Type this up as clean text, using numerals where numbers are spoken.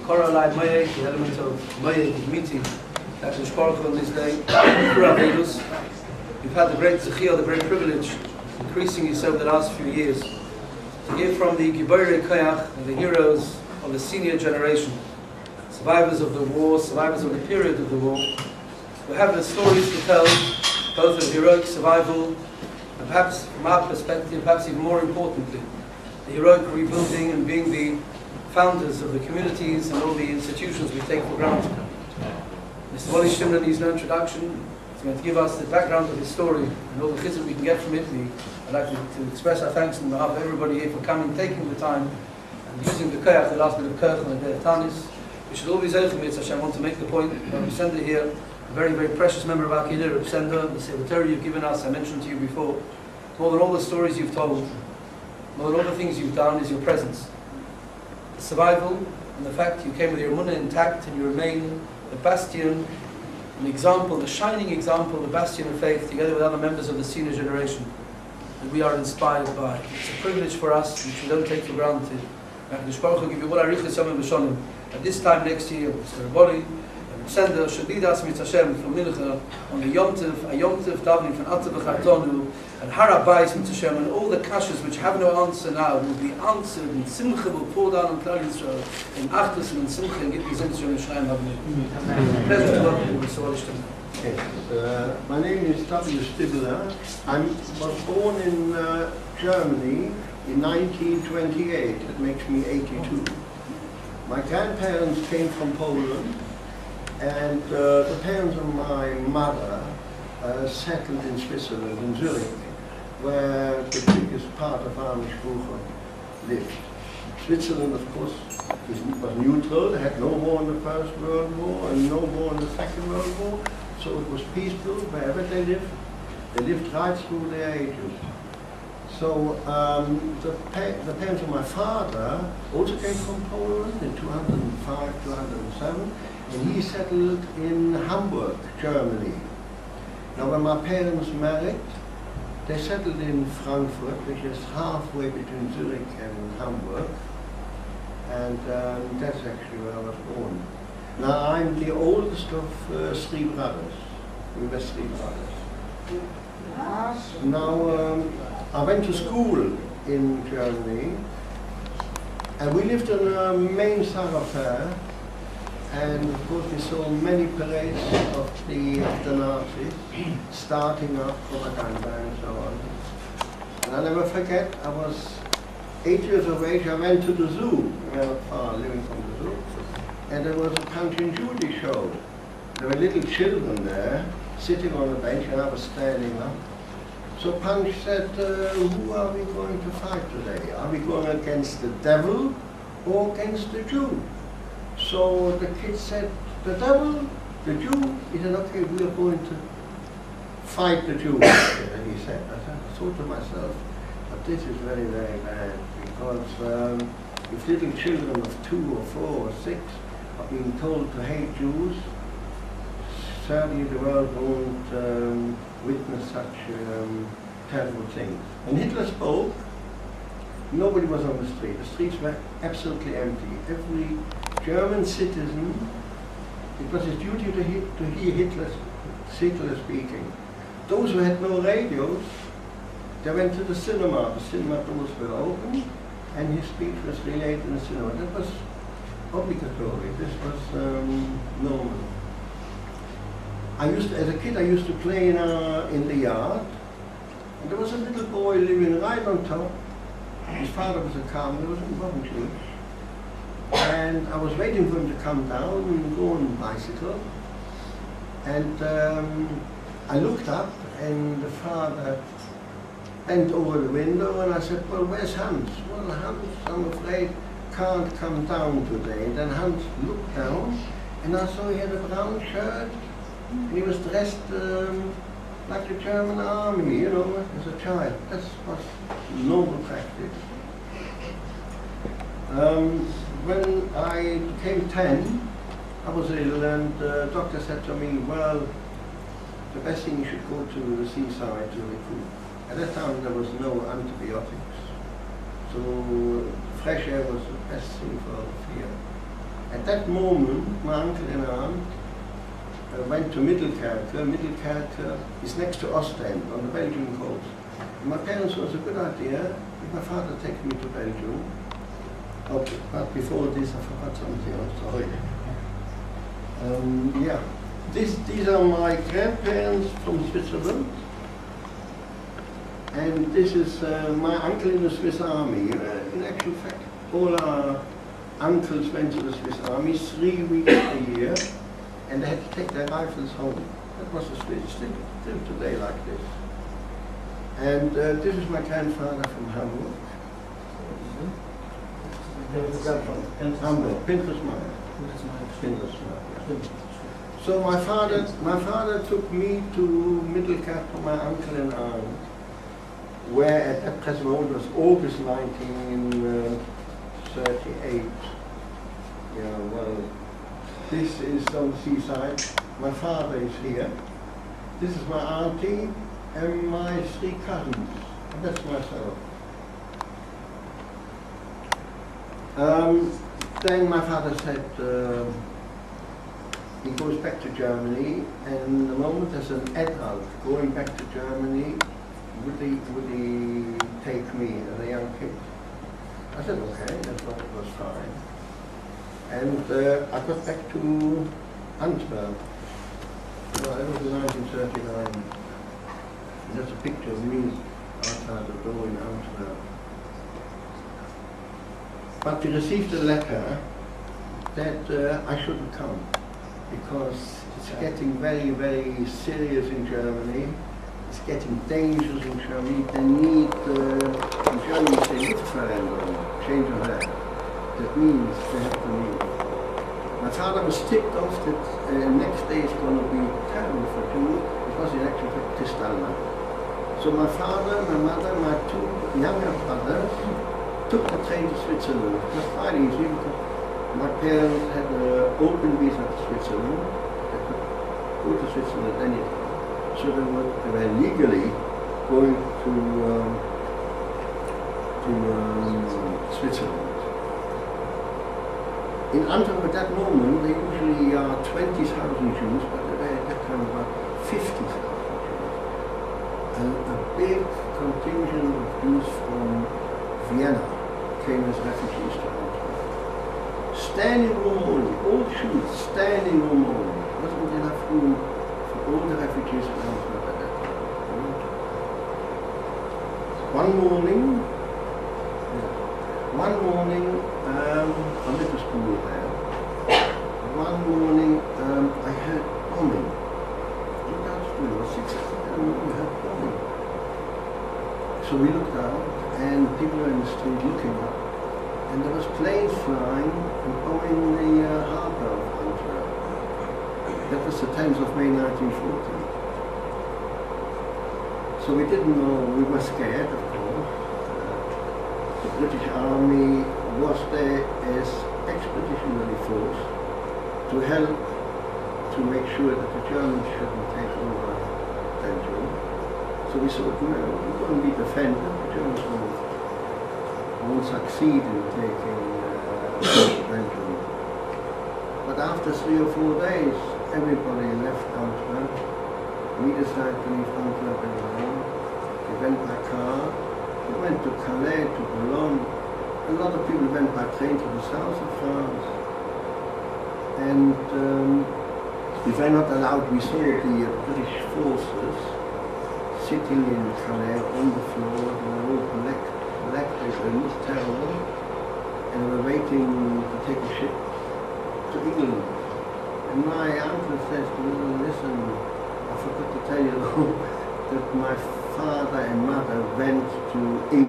Koralai Moye, the element of Moye meeting that is Baruch on this day. We've had the great Zechia, the great privilege, increasingly so over the last few years, to hear from the Giborei Koyach, the heroes of the senior generation, survivors of the war, survivors of the period of the war, who have the stories to tell, both of heroic survival, and perhaps from our perspective, perhaps even more importantly, the heroic rebuilding and being the founders of the communities and all the institutions we take for granted. Mr. Wally Stimler needs no introduction. He's going to give us the background of his story and all the chizuk we can get from it. I'd like to express our thanks on behalf of everybody here for coming, taking the time, and using the koyach, the last bit of koyach and the tanis. We should always open it, so I want to make the point. We send it here, a very, very precious member of our Kidder, Reb Sender, the secretary you've given us, I mentioned to you before. More than all the stories you've told, more than all the things you've done is your presence. The survival and the fact you came with your emunah intact and you remain the bastion, an example, the shining example, the bastion of faith, together with other members of the senior generation that we are inspired by. It's a privilege for us, which we don't take for granted. HaKadosh Baruch Hu give you all our richas yomim v'shonim. At this time next year, Mr. Reboli and Sender should lead us mit Hashem from Mincha on the Yom Tov, a Yom Tov davening from Atzah v'Chartonu, and Har HaBayis mit Hashem, and all the kashas which have no answer now will be answered, and Simcha will pour down on Klal Yisrael, in Achdus and in Simcha, and get these into Yerushalayim Havnei. Pleasure to welcome you, Mr. Wally Stimler. My name is W. Stimler. I was born in Germany in 1928. It makes me 82. My grandparents came from Poland, and the parents of my mother settled in Switzerland, in Zurich, where the biggest part of Amish Brucher lived. Switzerland, of course, was neutral. They had no war in the First World War and no war in the Second World War, so it was peaceful wherever they lived. They lived right through their ages. So the parents of my father also came from Poland in 205, 207, and he settled in Hamburg, Germany. Now when my parents married, they settled in Frankfurt, which is halfway between Zurich and Hamburg, and that's actually where I was born. Now I'm the oldest of three brothers. We were three brothers. Now I went to school in Germany, and we lived in a main thoroughfare, and of course we saw many parades of the Nazis, starting up propaganda and so on. And I'll never forget, I was 8 years of age, I went to the zoo, we were not far living from the zoo, and there was a Punch and Judy show. There were little children there, sitting on a bench, and I was standing up. So Punch said, who are we going to fight today? Are we going against the devil or against the Jew? So the kid said, the devil, the Jew. He said, okay, we are going to fight the Jew. And he said, I thought to myself, but this is very, very bad, because if little children of 2 or 4 or 6 are being told to hate Jews, certainly the world won't witness such terrible things. When Hitler spoke, nobody was on the street. The streets were absolutely empty. Every German citizen, it was his duty to hear Hitler speaking. Those who had no radios, they went to the cinema. The cinema doors were open, and his speech was relayed in the cinema. That was obligatory. This was normal. As a kid, I used to play in the yard, and there was a little boy living right on top. His father was a carpenter, wasn't Jewish. And I was waiting for him to come down and go on a bicycle. And I looked up, and the father bent over the window, and I said, well, where's Hans? Well, Hans, I'm afraid, can't come down today. And then Hans looked down, and I saw he had a brown shirt, and he was dressed like the German army, you know, as a child. That was normal practice. When I became 10, I was ill, and the doctor said to me, well, the best thing you should go to the seaside to recruit. At that time there was no antibiotics, so fresh air was the best thing for fear. And that moment, my uncle and aunt went to Middelkerke. Middelkerke is next to Ostend on the Belgian coast. And my parents thought it was a good idea if my father takes me to Belgium. Okay, but before this I forgot something else, sorry. Yeah, these are my grandparents from Switzerland. And this is my uncle in the Swiss Army. In actual fact, all our uncles went to the Swiss Army 3 weeks a year, and they had to take their rifles home. That was the Swiss, still today like this. And this is my grandfather from Hamburg. Hamburg, Pintersmeier. So my father took me to Middelkerke to my uncle and aunt, where at that present moment was August 1938. Yeah, well, this is on the seaside. My father is here. This is my auntie and my 3 cousins. And that's myself. Then my father said he goes back to Germany, and the moment as an adult going back to Germany, would he take me as a young kid? I said okay, that was fine. And I got back to Antwerp. Well, it was in 1939. And there's a picture of me outside the door in Antwerp. But we received a letter that I shouldn't come because it's getting very, very serious in Germany. It's getting dangerous in Germany. They need, in Germany say Luftveränderung, change of air. That means they have to leave. My father was tipped off that next day is going to be terrible for Jews. It was in actual fact Stimler. So my father, my mother, my 2 younger brothers took the train to Switzerland. It was quite easy because my parents had an open visa to Switzerland. They could go to Switzerland anytime. So they were legally going to Switzerland. In Antwerp at that moment, there usually are 20,000 Jews, but there were at that time about 50,000 Jews. And a big contingent of Jews from Vienna came as refugees to Antwerp. Standing room only, all Jews, standing room only. Wasn't enough room for all the refugees in Antwerp at that time. One morning, I went to school there. One morning, I heard bombing. Looked out the school, it was 6 o'clock in the morning, we heard bombing. So we looked out, and people were in the street looking up. And there was planes flying and bombing the harbour of Antwerp. That was the 10th of May 1940. So we didn't know, we were scared, of course. The British Army was there as expeditionary force to help to make sure that the Germans shouldn't take over Belgium. So we thought, no, we're going to be defended, the Germans won't succeed in taking Belgium. But after 3 or 4 days, everybody left Antwerp. We decided to leave Antwerp alone. We went by car. We went to Calais, to Boulogne. A lot of people went by train to the south of France. And we were not allowed. We saw the British forces sitting in Calais on the floor. They were all black, they looked terrible. And they were waiting to take a ship to England. And my uncle says to me, listen, I forgot to tell you that my father and mother went to England.